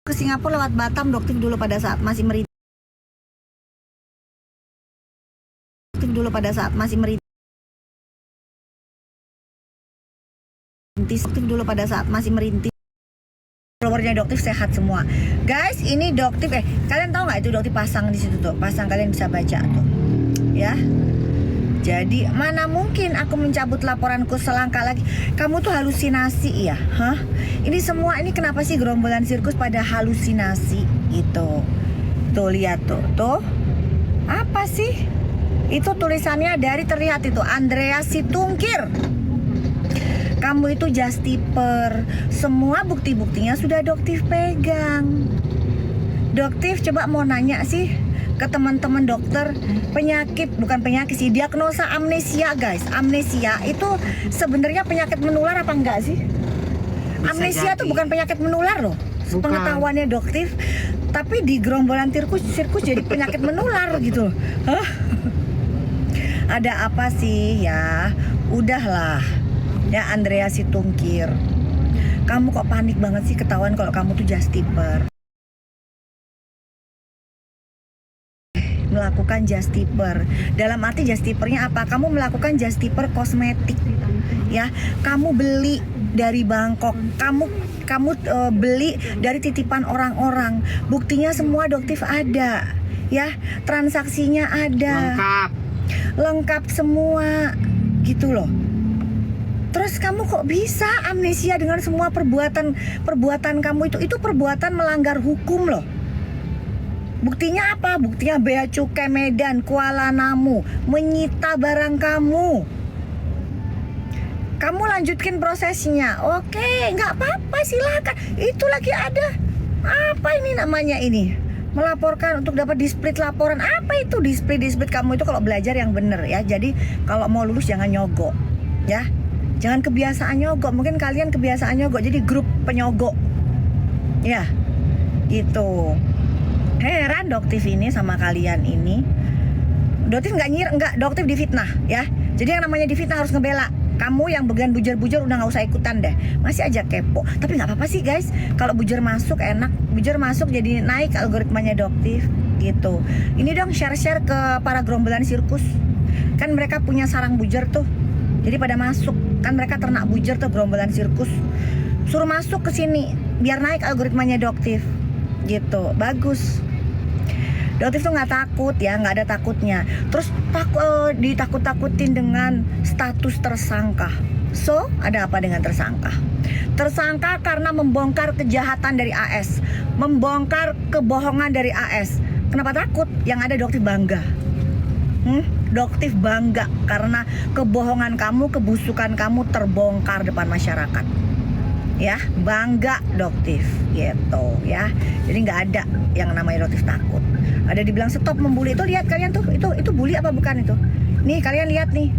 Ke Singapura lewat Batam, Doktif dulu pada saat masih merintis. Followernya Doktif sehat semua. Guys, ini Doktif kalian tahu nggak itu Doktif pasang di situ tuh. Pasang, kalian bisa baca tuh. Ya. Jadi mana mungkin aku mencabut laporanku selangkah lagi. Kamu tuh halusinasi ya? Hah? Ini semua ini kenapa sih gerombolan sirkus pada halusinasi gitu? Tuh lihat tuh. Tuh. Apa sih? Itu tulisannya dari terlihat itu Andrea Situngkir. Kamu itu justiper. Semua bukti-buktinya sudah Doktif pegang. Doktif coba mau nanya sih ke teman-teman dokter, bukan penyakit sih, diagnosa amnesia guys. Amnesia itu sebenarnya penyakit menular apa enggak sih? Amnesia itu bukan penyakit menular loh, pengetahuannya Doktif. Tapi di gerombolan sirkus jadi penyakit menular gitu. Hah? Ada apa sih ya? Udahlah ya Andrea Situngkir. Kamu kok panik banget sih ketahuan kalau kamu tuh justiper. Melakukan justiper. Dalam arti justipernya apa? Kamu melakukan justiper kosmetik. Ya, kamu beli dari Bangkok. Kamu beli dari titipan orang-orang. Buktinya semua Doktif ada. Ya, transaksinya ada. Lengkap semua. Gitu loh. Terus kamu kok bisa amnesia dengan semua perbuatan kamu itu perbuatan melanggar hukum loh. Buktinya apa? Buktinya Bea Cukai Medan, Kuala Namu menyita barang kamu. Kamu lanjutkan prosesnya. Oke, nggak apa-apa, silakan. Itu lagi ada apa ini namanya ini? Melaporkan untuk dapat displit laporan. Apa itu displit kamu itu kalau belajar yang bener ya. Jadi kalau mau lulus jangan nyogok, ya. Jangan kebiasaan nyogok. Mungkin kalian kebiasaan nyogok, jadi grup penyogok. Ya, gitu. Heran Doktif ini sama kalian ini. Doktif nggak Doktif difitnah ya. Jadi yang namanya difitnah harus ngebela. Kamu yang bagian bujur-bujur udah nggak usah ikutan deh. Masih aja kepo. Tapi nggak apa-apa sih guys. Kalau bujur masuk enak. Bujur masuk jadi naik algoritmanya Doktif gitu. Ini dong share-share ke para gerombolan sirkus. Kan mereka punya sarang bujur tuh. Jadi pada masuk. Kan mereka ternak bujur tuh gerombolan sirkus. Suruh masuk ke sini biar naik algoritmanya Doktif. Gitu. Bagus. Doktif tuh nggak takut ya, nggak ada takutnya. Terus ditakut-takutin dengan status tersangka. So, ada apa dengan tersangka? Tersangka karena membongkar kejahatan dari AS, membongkar kebohongan dari AS. Kenapa takut? Yang ada Doktif bangga. Doktif bangga karena kebohongan kamu, kebusukan kamu terbongkar depan masyarakat. Ya, bangga Doktif gitu ya. Jadi nggak ada yang namanya Doktif takut. Ada dibilang stop membuli, itu lihat kalian tuh, itu bully apa bukan itu? Nih kalian lihat nih.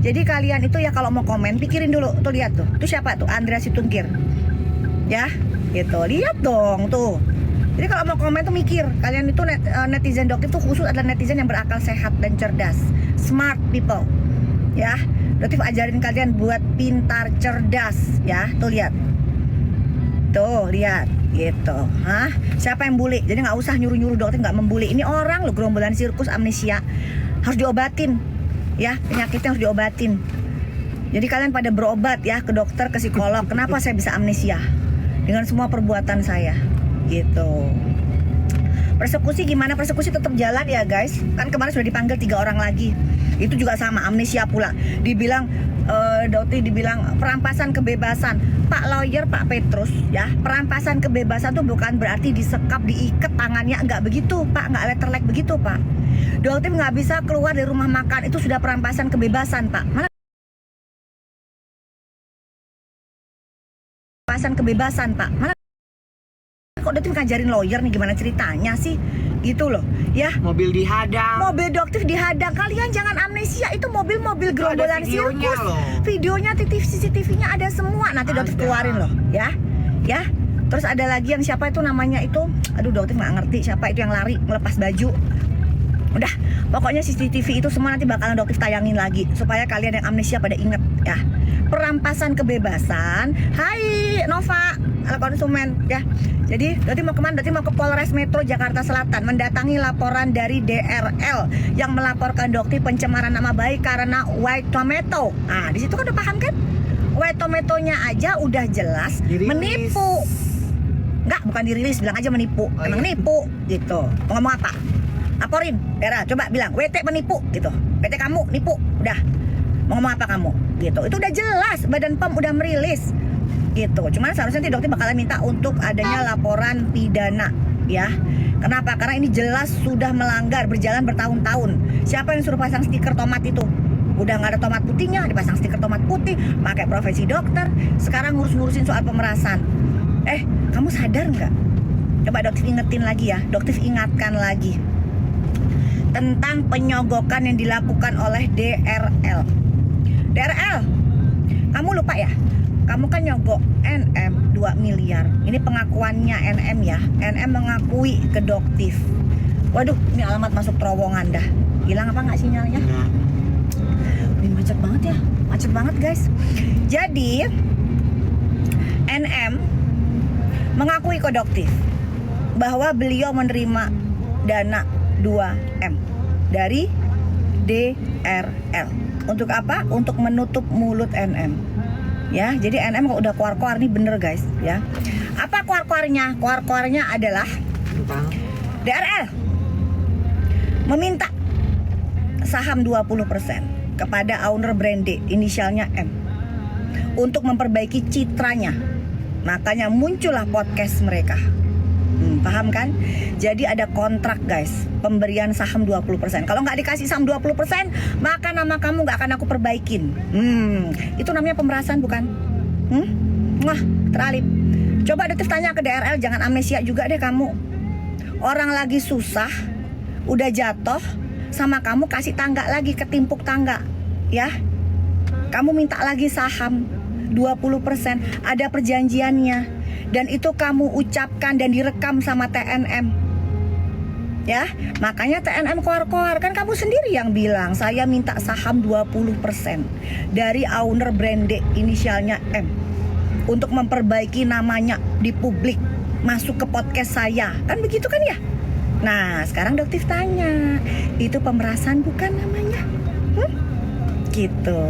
Jadi kalian itu ya kalau mau komen pikirin dulu, tuh lihat tuh. Itu siapa tuh? Andrea Situngkir. Ya, gitu. Lihat dong tuh. Jadi kalau mau komen tuh mikir. Kalian itu netizen Doktif tuh khusus adalah netizen yang berakal sehat dan cerdas. Smart people. Ya, Doktif ajarin kalian buat pintar, cerdas ya. Tuh lihat. Tuh lihat gitu. Hah? Siapa yang bully? Jadi nggak usah nyuruh-nyuruh Doktif nggak membuli. Ini orang lo gerombolan sirkus amnesia harus diobatin ya, penyakitnya harus diobatin. Jadi kalian pada berobat ya ke dokter, ke psikolog. Kenapa saya bisa amnesia dengan semua perbuatan saya gitu. Persekusi gimana? Persekusi tetap jalan ya guys. Kan kemarin sudah dipanggil 3 orang lagi. Itu juga sama amnesia pula. Dibilang Doktif dibilang perampasan kebebasan. Pak lawyer, Pak Petrus ya, perampasan kebebasan tuh bukan berarti disekap, diikat tangannya, enggak begitu Pak, enggak letterlek begitu Pak. Doktif nggak bisa keluar dari rumah makan, itu sudah perampasan kebebasan Pak. Mana perampasan kebebasan Pak? Mana kok Doktif ngajarin lawyer nih, gimana ceritanya sih? Gitu loh ya. Mobil dihadang. Mobil Doktif dihadang. Kalian jangan amnesia, itu mobil-mobil gerombolan sirkus. Videonya, CCTV-nya ada semua. Nanti Doktif keluarin loh ya. Ya. Terus ada lagi yang siapa itu namanya itu, aduh Doktif nggak ngerti siapa itu yang lari melepas baju. Udah, pokoknya CCTV itu semua nanti bakalan Doktif tayangin lagi supaya kalian yang amnesia pada inget ya. Perampasan kebebasan. Hai Nova. ala konsumen ya. Jadi berarti mau kemana? Berarti mau ke Polres Metro Jakarta Selatan mendatangi laporan dari DRL yang melaporkan Doktif pencemaran nama baik karena white tomato. Nah, di situ kan udah paham kan? White tomatonya aja udah jelas menipu. Enggak, bukan dirilis, bilang aja menipu. Emang nipu gitu. Mau ngomong apa? Laporin, Dera, coba bilang WT menipu gitu. WT kamu nipu, udah. Mau ngomong apa kamu? Gitu. Itu udah jelas, Badan POM udah merilis. Gitu. Cuman seharusnya nanti Doktif bakalan minta untuk adanya laporan pidana, ya. Kenapa? Karena ini jelas sudah melanggar, berjalan bertahun-tahun. Siapa yang suruh pasang stiker tomat itu? Udah nggak ada tomat putihnya, dipasang stiker tomat putih, pakai profesi dokter. Sekarang ngurusin soal pemerasan. Kamu sadar nggak? Coba Doktif ingetin lagi ya. Doktif ingatkan lagi tentang penyogokan yang dilakukan oleh DRL. DRL, kamu lupa ya? Kamu kan nyogok NM 2 miliar. Ini pengakuannya NM ya. NM mengakui ke Doktif. Waduh, ini alamat masuk terowongan dah. Hilang apa nggak sinyalnya? Ini macet banget ya. Macet banget guys. Jadi NM mengakui ke Doktif bahwa beliau menerima dana 2M dari DRL. Untuk apa? Untuk menutup mulut NM. Ya, jadi NM kok udah keluar-keluar nih bener guys, ya. Apa keluar-keluarnya? Keluar-keluarnya adalah DRL meminta saham 20% kepada owner Brande inisialnya M untuk memperbaiki citranya. Makanya muncullah podcast mereka. Paham kan? Jadi ada kontrak guys, pemberian saham 20%. Kalau nggak dikasih saham 20%, maka nama kamu nggak akan aku perbaikin. Itu namanya pemerasan bukan? Wah, teralip. Coba Doktif tanya ke DRL, jangan amnesia juga deh kamu. Orang lagi susah, udah jatuh, sama kamu kasih tangga lagi, ketimpuk tangga. Ya, kamu minta lagi saham 20%, ada perjanjiannya. Dan itu kamu ucapkan dan direkam sama TNM. Ya, makanya TNM koar-koar. Kan kamu sendiri yang bilang, saya minta saham 20% dari owner Brande inisialnya M untuk memperbaiki namanya di publik, masuk ke podcast saya. Kan begitu kan ya? Nah, sekarang Doktif tanya, itu pemerasan bukan namanya? Gitu.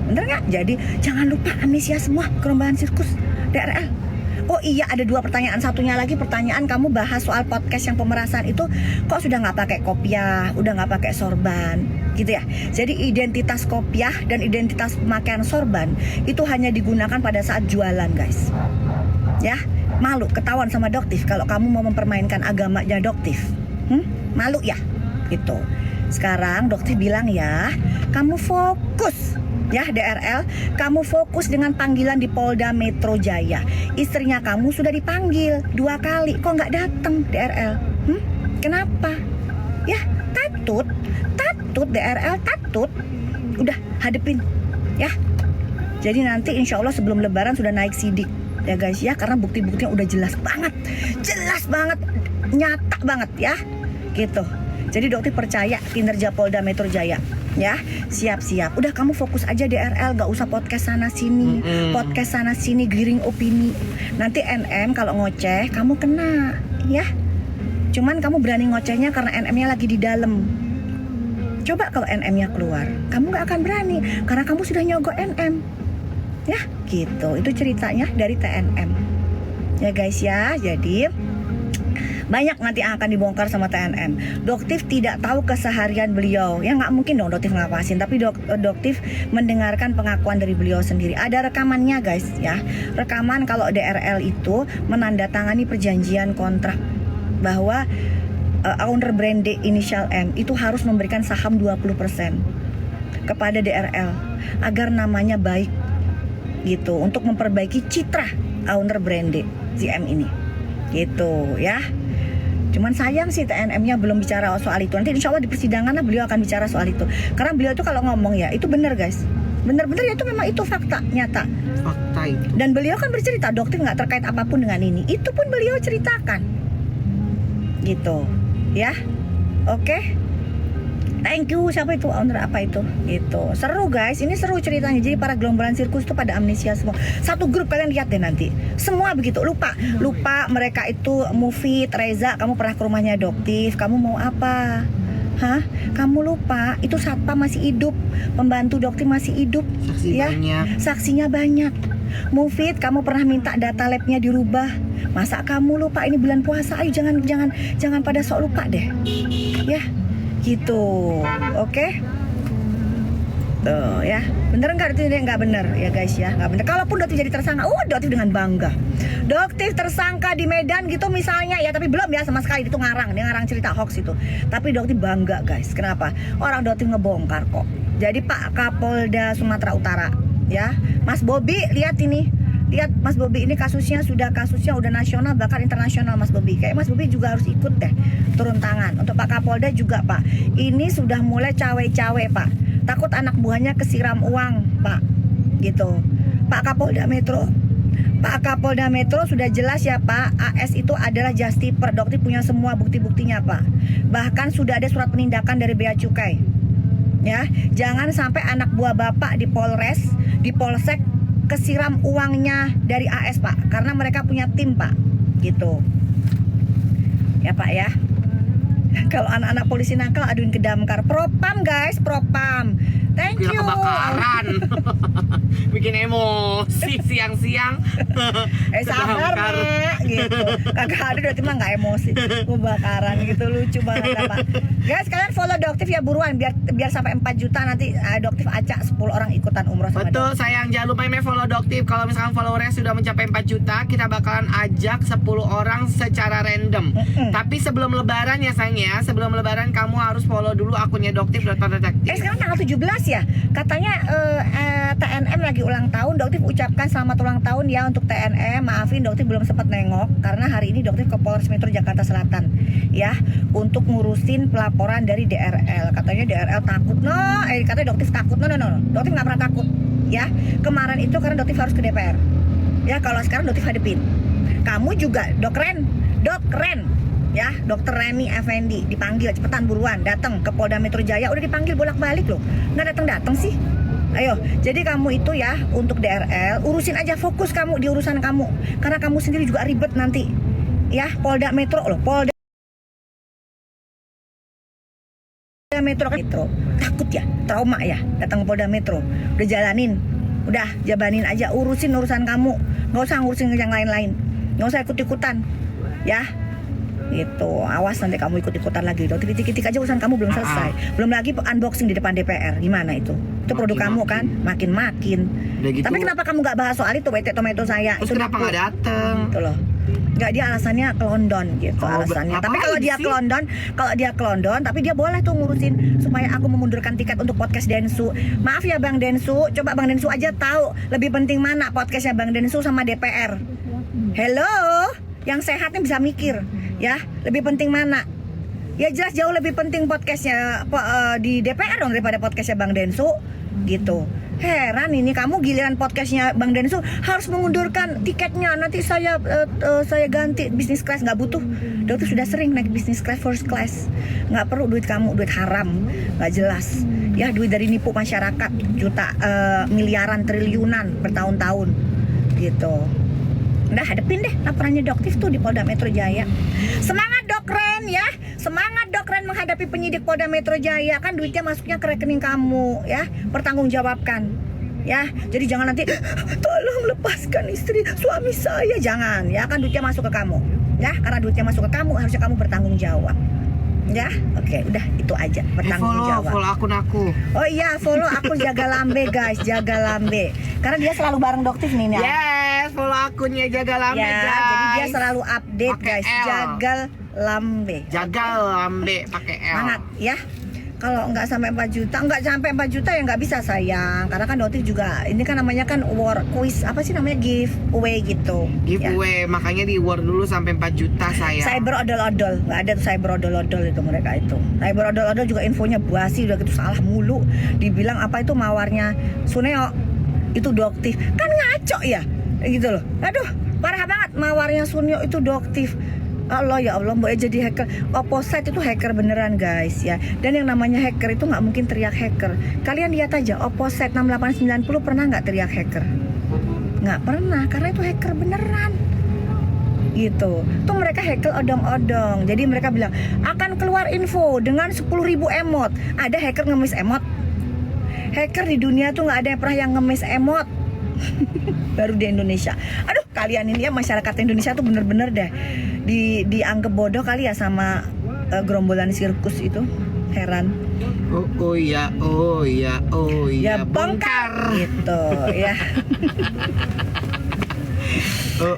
Bener gak? Jadi jangan lupa amnesia semua kerombolan sirkus DRL. Oh iya, ada 2 pertanyaan. Satunya lagi pertanyaan kamu bahas soal podcast yang pemerasan itu kok sudah nggak pakai kopiah, udah nggak pakai sorban, gitu ya. Jadi identitas kopiah dan identitas pemakaian sorban itu hanya digunakan pada saat jualan, guys. Ya, malu ketahuan sama Doktif kalau kamu mau mempermainkan agamanya Doktif. Malu ya, gitu. Sekarang Doktif bilang ya, kamu fokus. Ya DRL, kamu fokus dengan panggilan di Polda Metro Jaya. Istrinya kamu sudah dipanggil 2 kali, kok nggak datang DRL? Kenapa? Ya tatut DRL tatut. Udah hadepin, ya. Jadi nanti insya Allah sebelum Lebaran sudah naik sidik, ya guys ya, karena bukti-buktinya udah jelas banget, nyata banget ya, gitu. Jadi Doktif percaya kinerja Polda Metro Jaya. Ya, siap-siap. Udah kamu fokus aja DRL, gak usah podcast sana sini, podcast sana sini, giring opini. Nanti NM kalau ngoceh kamu kena, ya. Cuman kamu berani ngocehnya karena NM-nya lagi di dalam. Coba kalau NM-nya keluar, kamu gak akan berani karena kamu sudah nyogok NM. Ya, gitu. Itu ceritanya dari TNM. Ya guys ya, jadi banyak nanti yang akan dibongkar sama TNM. Doktif tidak tahu keseharian beliau. Ya nggak mungkin dong Doktif ngawasin. Tapi Doktif mendengarkan pengakuan dari beliau sendiri. Ada rekamannya guys ya. Rekaman kalau DRL itu menandatangani perjanjian kontrak bahwa owner Brande inisial M itu harus memberikan saham 20% kepada DRL agar namanya baik gitu, untuk memperbaiki citra owner Brande si M ini gitu ya. Cuman sayang sih TNM-nya belum bicara soal itu. Nanti insya Allah di persidangan lah beliau akan bicara soal itu. Karena beliau itu kalau ngomong ya itu benar guys. Benar-benar ya itu memang itu fakta nyata. Fakta itu. Dan beliau kan bercerita Doktif nggak terkait apapun dengan ini. Itu pun beliau ceritakan. Gitu, ya. Oke. Thank you, siapa itu owner apa itu? Gitu. Seru guys, ini seru ceritanya. Jadi para gerombolan sirkus itu pada amnesia semua. Satu grup, kalian lihat deh nanti. Semua begitu, lupa mereka itu Mufid, Reza, kamu pernah ke rumahnya Doktif, kamu mau apa? Hah? Kamu lupa, itu satpam masih hidup, pembantu Doktif masih hidup. Saksi ya? banyak. Saksinya banyak. Mufid, kamu pernah minta data labnya dirubah. Masa kamu lupa ini bulan puasa? Ayo jangan pada sok lupa deh. Ya. Gitu, oke? Tuh ya, bener nggak? Nggak bener ya guys ya, nggak bener. Kalaupun Doktif jadi tersangka, Doktif dengan bangga. Doktif tersangka di Medan gitu misalnya ya, tapi belum ya sama sekali, itu ngarang, dia ngarang cerita hoax itu. Tapi Doktif bangga guys, kenapa? Orang Doktif ngebongkar kok. Jadi Pak Kapolda Sumatera Utara, ya, Mas Bobi, lihat ini. Lihat Mas Bobi ini kasusnya udah nasional bahkan internasional Mas Bobi. Kayak Mas Bobi juga harus ikut deh turun tangan. Untuk Pak Kapolda juga Pak. Ini sudah mulai cawe-cawe Pak. Takut anak buahnya kesiram uang Pak. Gitu. Pak Kapolda Metro sudah jelas ya Pak. AS itu adalah justiper. Dokter punya semua bukti-buktinya Pak. Bahkan sudah ada surat penindakan dari Bea Cukai. Ya, jangan sampai anak buah Bapak di Polres, di Polsek kesiram uangnya dari AS Pak, karena mereka punya tim Pak, gitu ya Pak ya. Kalau anak-anak polisi nakal aduin ke Damkar. Propam guys, propam. Thank you. Kebakaran. Bikin emosi siang-siang. Sabar Mak, gitu. Kagak ada berarti mah nggak emosi. Kebakaran gitu, lucu banget ya, Pak. Guys, kalian follow Doktif ya buruan biar sampai 4 juta nanti Doktif acak 10 orang ikutan umroh sama Betul, Doktif. sayang. Jangan lupa follow Doktif. Kalau misalkan followernya sudah mencapai 4 juta, kita bakalan ajak 10 orang secara random. Tapi sebelum lebaran ya sayang ya, sebelum lebaran kamu harus follow dulu akunnya Doktif.detektif. Sekarang tanggal 17 ya. Katanya TNM lagi ulang tahun. Doktif ucapkan selamat ulang tahun ya untuk TNM. Maafin Doktif belum sempat nengok karena hari ini Doktif ke Polres Metro Jakarta Selatan ya untuk ngurusin pelaporan dari DRL. Katanya DRL takut. Katanya Doktif takut. No. Doktif nggak pernah takut ya. Kemarin itu karena Doktif harus ke DPR. Ya, kalau sekarang Doktif hadepin. Kamu juga Dok Ren ya, Dokter Reni Effendi dipanggil cepetan buruan datang ke Polda Metro Jaya. Udah dipanggil bolak-balik loh, nggak datang sih. Ayo, jadi kamu itu ya untuk DRL urusin aja, fokus kamu di urusan kamu karena kamu sendiri juga ribet nanti ya. Polda Metro loh, Polda Metro takut ya, trauma ya datang ke Polda Metro. Udah jabanin aja, urusin urusan kamu, nggak usah ngurusin yang lain-lain, nggak usah ikut-ikutan ya. Gitu, awas nanti kamu ikut-ikutan lagi. Titik-titik aja urusan kamu belum selesai. Belum lagi unboxing di depan DPR. Gimana itu? Itu produk kamu kan? Makin. Gitu. Tapi kenapa kamu nggak bahas soal itu WT Tomato saya? Terus itu kenapa nggak dateng? Gitu loh. Nggak, dia alasannya kelondon gitu alasannya. Tapi kalau dia kelondon, tapi dia boleh tuh ngurusin supaya aku memundurkan tiket untuk podcast Densu. Maaf ya Bang Densu, coba Bang Densu aja tahu lebih penting mana podcastnya Bang Densu sama DPR. Hello, yang sehatnya bisa mikir. Ya, lebih penting mana? Ya jelas jauh lebih penting podcastnya di DPR dong daripada podcastnya Bang Densu gitu. Heran ini, kamu giliran podcastnya Bang Densu harus mengundurkan tiketnya. Nanti saya ganti bisnis class, nggak butuh. Dokter sudah sering naik bisnis class, first class. Nggak perlu duit kamu, duit haram, nggak jelas. Ya duit dari nipu masyarakat, miliaran, triliunan bertahun-tahun gitu. Udah hadepin deh laporannya Doktif tuh di Polda Metro Jaya. Semangat Dok Ren ya. Semangat Dok Ren menghadapi penyidik Polda Metro Jaya. Kan duitnya masuknya ke rekening kamu ya. Pertanggungjawabkan ya. Jadi jangan nanti tolong lepaskan istri suami saya. Jangan ya, kan duitnya masuk ke kamu ya. Karena duitnya masuk ke kamu, harusnya kamu bertanggung jawab. Ya, oke, udah itu aja, bertanggung jawab. Follow akun aku. Oh iya, follow aku Jaga Lambe guys, Jaga Lambe. Karena dia selalu bareng Doktif nih ya. Yes, follow akunnya Jaga Lambe ya, guys. Jadi dia selalu update Pake guys, L. Jaga Lambe. Jaga Lambe pakai L. Semangat ya. Kalau nggak sampai 4 juta, nggak sampai 4 juta ya nggak bisa sayang. Karena kan Doktif juga, ini kan namanya kan war quiz, apa sih namanya, giveaway gitu. Giveaway, ya. Makanya di war dulu sampai 4 juta sayang. Cyber odol-odol, nggak ada tuh cyber odol-odol itu mereka itu. Cyber odol-odol juga infonya basi, udah gitu salah mulu. Dibilang apa itu mawarnya Suneo, itu Doktif. Kan ngaco ya, gitu loh. Aduh, parah banget mawarnya Suneo itu Doktif. Allah ya Allah, Mbak jadi hacker. Opposite itu hacker beneran guys ya. Dan yang namanya hacker itu nggak mungkin teriak hacker. Kalian lihat aja Opposite 6890 pernah nggak teriak hacker? Nggak pernah, karena itu hacker beneran. Gitu. Tuh mereka hacker odong-odong. Jadi mereka bilang akan keluar info dengan 10.000 emot. Ada hacker ngemis emot? Hacker di dunia tuh nggak ada yang pernah yang ngemis emot. Baru di Indonesia. Aduh, kalian ini ya, masyarakat Indonesia tuh bener-bener deh dianggap bodoh kali ya sama gerombolan sirkus itu. Heran. Oh iya, Ya bongkar gitu ya.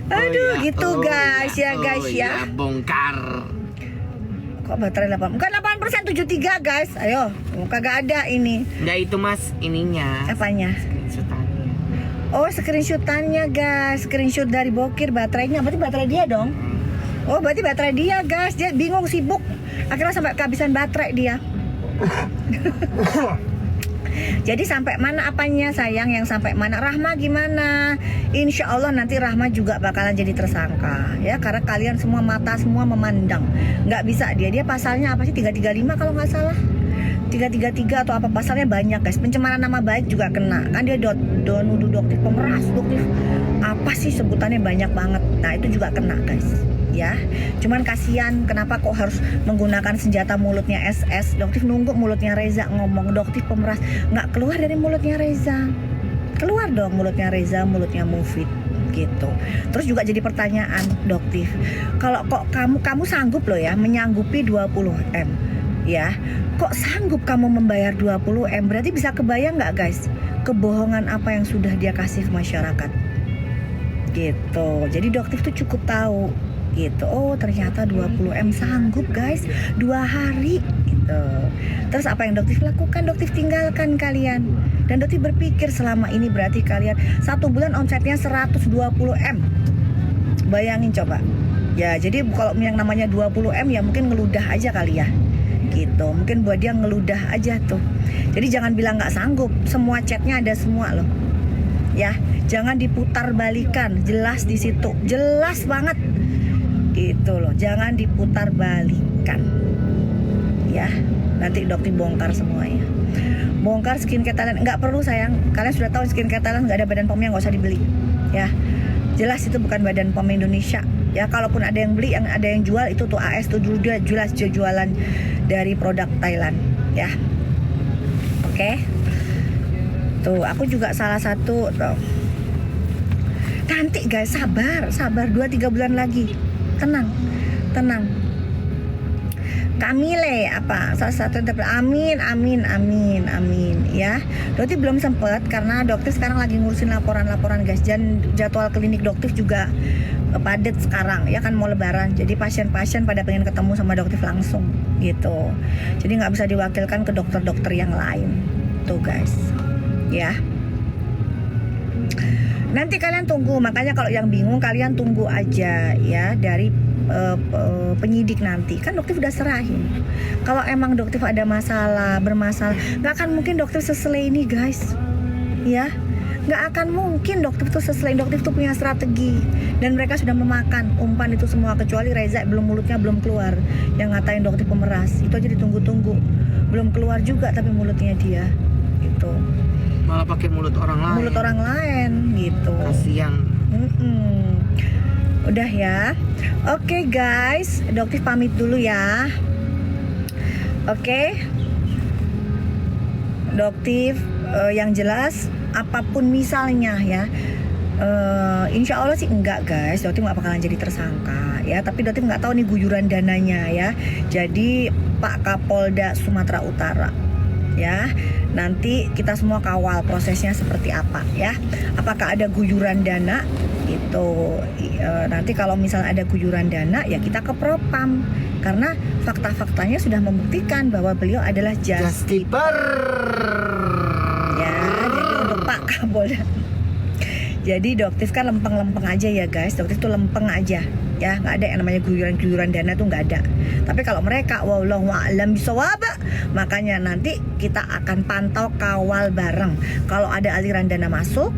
Aduh, gitu guys ya guys ya. Bongkar. Kok baterai 8? Bukan 8%, 73 guys. Ayo, kagak ada ini. Nggak itu mas, ininya. Apanya? Screenshotannya. Oh, screenshotannya guys. Screenshot dari bokir baterainya. Berarti baterai dia dong. Oh, berarti baterai dia guys. Dia bingung, sibuk. Akhirnya sampai kehabisan baterai dia. Jadi sampai mana apanya sayang, yang sampai mana? Rahma gimana? Insya Allah nanti Rahma juga bakalan jadi tersangka ya, karena kalian semua mata semua memandang. Nggak bisa dia pasalnya apa sih, 335 kalau nggak salah, 333 atau apa pasalnya banyak guys. Pencemaran nama baik juga kena kan, dia nuduh doktif pemeras, doktif apa sih sebutannya banyak banget. Nah itu juga kena guys ya. Cuman kasihan, kenapa kok harus menggunakan senjata mulutnya SS? Doktif nunggu mulutnya Reza ngomong, doktif pemeras nggak keluar dari mulutnya Reza. Keluar dong mulutnya Reza, mulutnya Mufid gitu. Terus juga jadi pertanyaan doktif, kalau kok kamu sanggup loh ya menyanggupi 20M ya, kok sanggup kamu membayar 20M? Berarti bisa kebayang nggak guys kebohongan apa yang sudah dia kasih ke masyarakat gitu. Jadi doktif tuh cukup tahu gitu. Oh ternyata 20M sanggup guys 2 hari gitu. Terus apa yang doktif lakukan? Doktif tinggalkan kalian. Dan doktif berpikir selama ini berarti kalian 1 bulan omsetnya 120M. Bayangin coba ya. Jadi kalau yang namanya 20M ya mungkin ngeludah aja kali ya gitu. Mungkin buat dia ngeludah aja tuh. Jadi jangan bilang nggak sanggup. Semua chatnya ada semua loh ya. Jangan diputar balikan. Jelas di situ, jelas banget gitu loh. Jangan diputar balikan ya. Nanti dokter bongkar semuanya. Bongkar skincare Thailand. Nggak perlu sayang, kalian sudah tahu skincare Thailand nggak ada badan pomnya, nggak usah dibeli ya. Jelas itu bukan badan pom Indonesia ya. Kalaupun ada yang beli, yang ada yang jual itu tuh AS tuh juga jelas jualan dari produk Thailand ya. Oke. Tuh aku juga salah satu tuh. Nanti guys, sabar 2-3 bulan lagi. Tenang. Kamile apa salah satu amin ya. Dokter belum sempet karena dokter sekarang lagi ngurusin laporan guys. Dan jadwal klinik dokter juga padat sekarang ya kan, mau lebaran. Jadi pasien-pasien pada pengen ketemu sama dokter langsung gitu. Jadi nggak bisa diwakilkan ke dokter-dokter yang lain tuh guys ya. Nanti kalian tunggu, makanya kalau yang bingung kalian tunggu aja ya dari penyidik nanti. Kan dokter udah serahin. Kalau emang dokter ada bermasalah, nggak akan mungkin dokter seselai ini guys ya. Nggak akan mungkin dokter tuh seselai. Dokter tuh punya strategi dan mereka sudah memakan umpan itu semua, kecuali Reza mulutnya belum keluar yang ngatain dokter pemeras. Itu aja ditunggu-tunggu, belum keluar juga tapi mulutnya dia gitu. Malah pakai mulut orang lain gitu. Kasian. Udah ya. Oke guys, dokter pamit dulu ya. Oke. Dokter yang jelas apapun misalnya ya, insya Allah sih enggak guys, dokter nggak bakalan jadi tersangka ya. Tapi dokter nggak tahu nih guyuran dananya ya. Jadi Pak Kapolda Sumatera Utara ya, nanti kita semua kawal prosesnya seperti apa ya. Apakah ada guyuran dana itu, nanti kalau misalnya ada guyuran dana ya kita ke Propam, karena fakta-faktanya sudah membuktikan bahwa beliau adalah justiper ya. Jadi untuk Pak Kapolda, jadi dokter kan lempeng-lempeng aja ya guys. Dokter itu lempeng aja ya, nggak ada yang namanya guyuran dana tuh nggak ada. Tapi kalau mereka wallahu a'lam bishawab, makanya nanti kita akan pantau kawal bareng. Kalau ada aliran dana masuk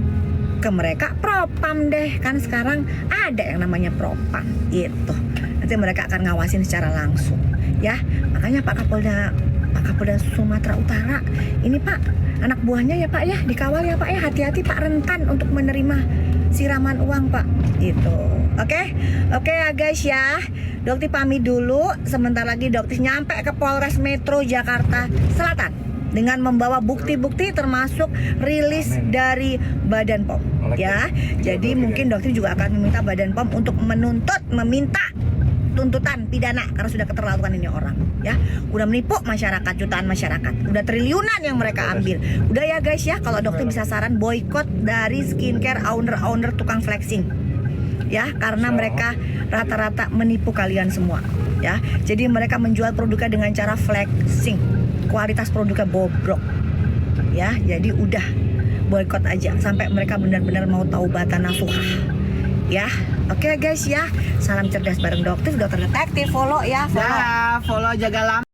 ke mereka, Propam deh, kan sekarang ada yang namanya Propam gitu. nanti mereka akan ngawasin secara langsung ya. Makanya Pak Kapolda Sumatera Utara ini Pak, anak buahnya ya Pak ya, dikawal ya Pak ya, hati-hati Pak, rentan untuk menerima siraman uang Pak gitu. Oke ya guys ya, Dokti pamit dulu. Sebentar lagi Dokti nyampe ke Polres Metro Jakarta Selatan dengan membawa bukti-bukti termasuk rilis dari Badan POM ya. Jadi mungkin Dokti juga akan meminta Badan POM untuk meminta tuntutan pidana karena sudah keterlaluan ini orang ya, udah menipu masyarakat, jutaan masyarakat, udah triliunan yang mereka ambil. Udah ya guys ya, kalau Dokter bisa saran boykot dari skincare owner tukang flexing ya, karena mereka rata-rata menipu kalian semua ya. Jadi mereka menjual produknya dengan cara flexing, kualitas produknya bobrok ya. Jadi udah boykot aja sampai mereka benar-benar mau taubatan nasuhah ya. Oke guys ya, salam cerdas bareng Dokter Detektif. Follow ya, follow. Follow, jaga lama.